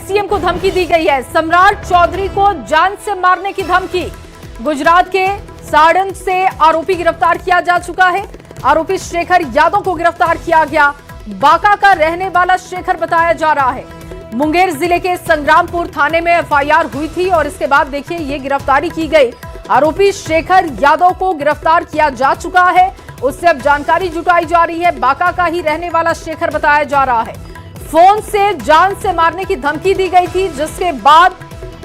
CM को धमकी दी गई है। सम्राट चौधरी को जान से मारने की धमकी। गुजरात के साड़न से आरोपी गिरफ्तार किया जा चुका है। आरोपी शेखर यादव को गिरफ्तार किया गया। बांका का रहने वाला शेखर बताया जा रहा है। मुंगेर जिले के संग्रामपुर थाने में एफआईआर हुई थी और इसके बाद देखिए ये गिरफ्तारी की गई। आरोपी शेखर यादव को गिरफ्तार किया जा चुका है। उससे अब जानकारी जुटाई जा रही है। बांका का ही रहने वाला शेखर बताया जा रहा है। फोन से जान से मारने की धमकी दी गई थी, जिसके बाद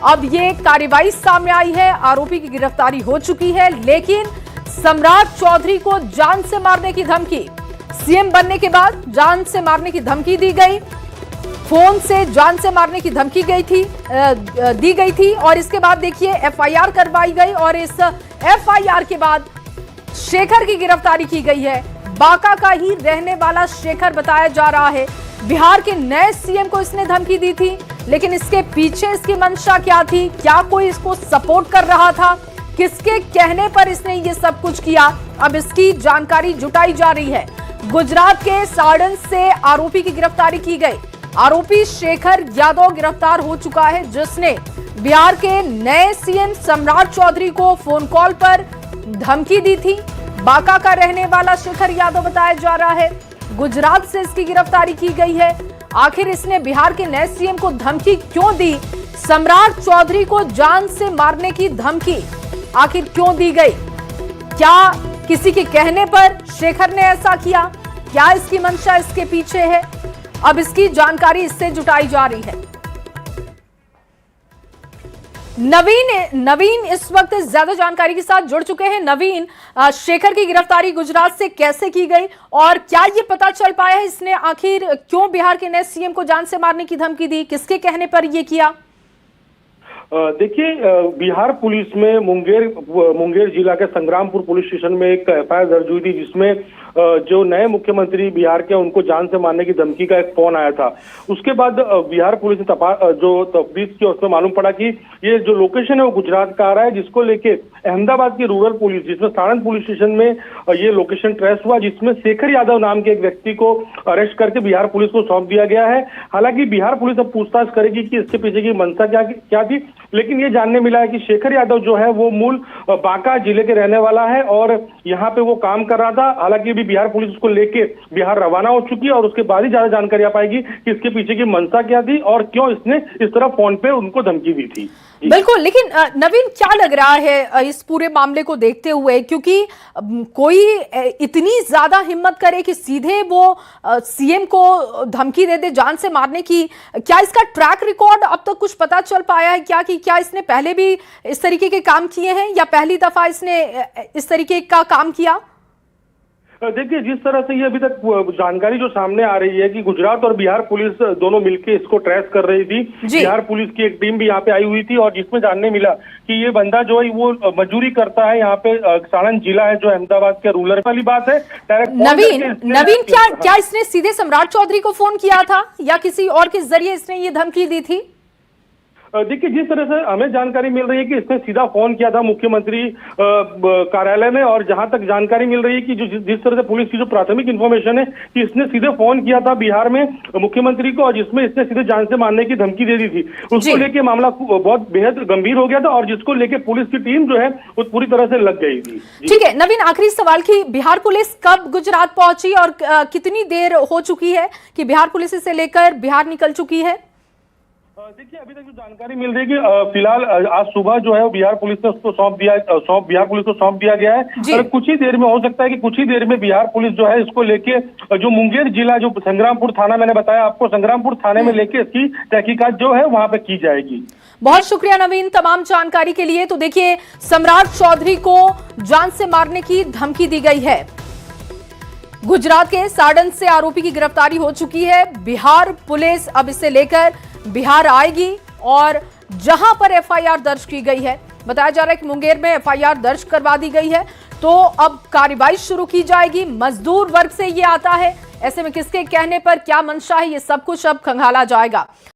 अब ये कार्रवाई सामने आई है। आरोपी की गिरफ्तारी हो चुकी है, लेकिन सम्राट चौधरी को जान से मारने की धमकी, सीएम बनने के बाद जान से मारने की धमकी दी गई। फोन से जान से मारने की धमकी दी गई थी और इसके बाद देखिए एफआईआर करवाई गई और इस एफआईआर के बाद शेखर की गिरफ्तारी की गई है। बांका का ही रहने वाला शेखर बताया जा रहा है। बिहार के नए सीएम को इसने धमकी दी थी, लेकिन इसके पीछे इसकी मंशा क्या थी? क्या कोई इसको सपोर्ट कर रहा था? किसके कहने पर इसने ये सब कुछ किया? अब इसकी जानकारी जुटाई जा रही है। गुजरात के साड़न से आरोपी की गिरफ्तारी की गई। आरोपी शेखर यादव गिरफ्तार हो चुका है, जिसने बिहार के नए सीएम सम्राट चौधरी को फोन कॉल पर धमकी दी थी। बांका का रहने वाला शेखर यादव बताया जा रहा है। गुजरात से इसकी गिरफ्तारी की गई है। आखिर इसने बिहार के नए सीएम को धमकी क्यों दी? सम्राट चौधरी को जान से मारने की धमकी आखिर क्यों दी गई? क्या किसी के कहने पर शेखर ने ऐसा किया? क्या इसकी मंशा इसके पीछे है? अब इसकी जानकारी इससे जुटाई जा रही है। नवीन इस वक्त ज्यादा जानकारी के साथ जुड़ चुके हैं। नवीन, शेखर की गिरफ्तारी गुजरात से कैसे की गई और क्या ये पता चल पाया है इसने आखिर क्यों बिहार के नए सीएम को जान से मारने की धमकी दी? किसके कहने पर ये किया? देखिए, बिहार पुलिस में मुंगेर जिला के संग्रामपुर पुलिस स्टेशन में एक एफआईआर दर्ज हुई थी, जिसमें जो नए मुख्यमंत्री बिहार के उनको जान से मारने की धमकी का एक फोन आया था। उसके बाद बिहार पुलिस ने जो तफ्तीश की, उसमें मालूम पड़ा कि ये जो लोकेशन है वो गुजरात का आ रहा है, जिसको लेके अहमदाबाद की रूरल पुलिस, जिसमें साड़न पुलिस स्टेशन में ये लोकेशन ट्रेस हुआ, जिसमें शेखर यादव नाम के एक व्यक्ति को अरेस्ट करके बिहार पुलिस को सौंप दिया गया है। हालांकि बिहार पुलिस अब पूछताछ करेगी कि इसके पीछे की मंशा क्या थी, लेकिन ये जानने मिला है कि शेखर यादव जो है वो मूल बांका जिले के रहने वाला है और यहाँ पे वो काम कर रहा था। हालांकि बिहार पुलिस उसको लेके बिहार रवाना हो चुकी है और उसके बाद ही ज्यादा जानकारी आ पाएगी कि इसके पीछे की मंशा क्या थी और क्यों इसने इस तरह फोन पे उनको धमकी दी थी। बिल्कुल, लेकिन नवीन क्या लग रहा है इस पूरे मामले को देखते हुए, क्योंकि कोई इतनी ज्यादा हिम्मत करे कि सीधे वो सीएम को धमकी दे दे जान से मारने की? क्या इसका ट्रैक रिकॉर्ड अब तक कुछ पता चल पाया है क्या कि क्या इसने पहले भी इस तरीके के काम किए हैं या पहली दफा इसने इस तरीके का काम किया? देखिए, जिस तरह से ये अभी तक जानकारी जो सामने आ रही है कि गुजरात और बिहार पुलिस दोनों मिलकर इसको ट्रेस कर रही थी। बिहार पुलिस की एक टीम भी यहाँ पे आई हुई थी और जिसमें जानने मिला कि ये बंदा जो है वो मजदूरी करता है यहाँ पे। साड़न जिला है जो अहमदाबाद के रूरल वाली बात है। नवीन, क्या इसने सीधे सम्राट चौधरी को फोन किया था या किसी और के जरिए इसने ये धमकी दी थी? देखिए, जिस तरह से हमें जानकारी मिल रही है कि इसने सीधा फोन किया था मुख्यमंत्री कार्यालय में, और जहां तक जानकारी मिल रही है कि जिस तरह से पुलिस की जो प्राथमिक इंफॉर्मेशन है कि इसने सीधे फोन किया था बिहार में मुख्यमंत्री को और जिसमें इसने सीधे जान से मारने की धमकी दे दी थी। उसको लेके मामला बहुत बेहद गंभीर हो गया था और जिसको लेके पुलिस की टीम जो है वो पूरी तरह से लग गई थी। ठीक है नवीन, आखिरी सवाल की बिहार पुलिस कब गुजरात पहुंची और कितनी देर हो चुकी है कि बिहार पुलिस इसे लेकर बिहार निकल चुकी है? देखिए, अभी तक जो जानकारी मिल रही है कि फिलहाल आज सुबह जो है बिहार पुलिस ने उसको बिहार पुलिस को सौंप दिया गया है और कुछ ही देर में हो सकता है कि कुछ ही देर में बिहार पुलिस जो है इसको लेके जो मुंगेर जिला जो संग्रामपुर थाना, मैंने बताया आपको, संग्रामपुर थाने में लेके इसकी तहकीकात जो है वहां पे की जाएगी। बहुत शुक्रिया नवीन तमाम जानकारी के लिए। तो देखिए, सम्राट चौधरी को जान से मारने की धमकी दी गई है। गुजरात के साड़न से आरोपी की गिरफ्तारी हो चुकी है। बिहार पुलिस अब इसे लेकर बिहार आएगी और जहां पर एफआईआर दर्ज की गई है, बताया जा रहा है कि मुंगेर में एफआईआर दर्ज करवा दी गई है, तो अब कार्रवाई शुरू की जाएगी। मजदूर वर्ग से ये आता है, ऐसे में किसके कहने पर क्या मंशा है, ये सब कुछ अब खंगाला जाएगा।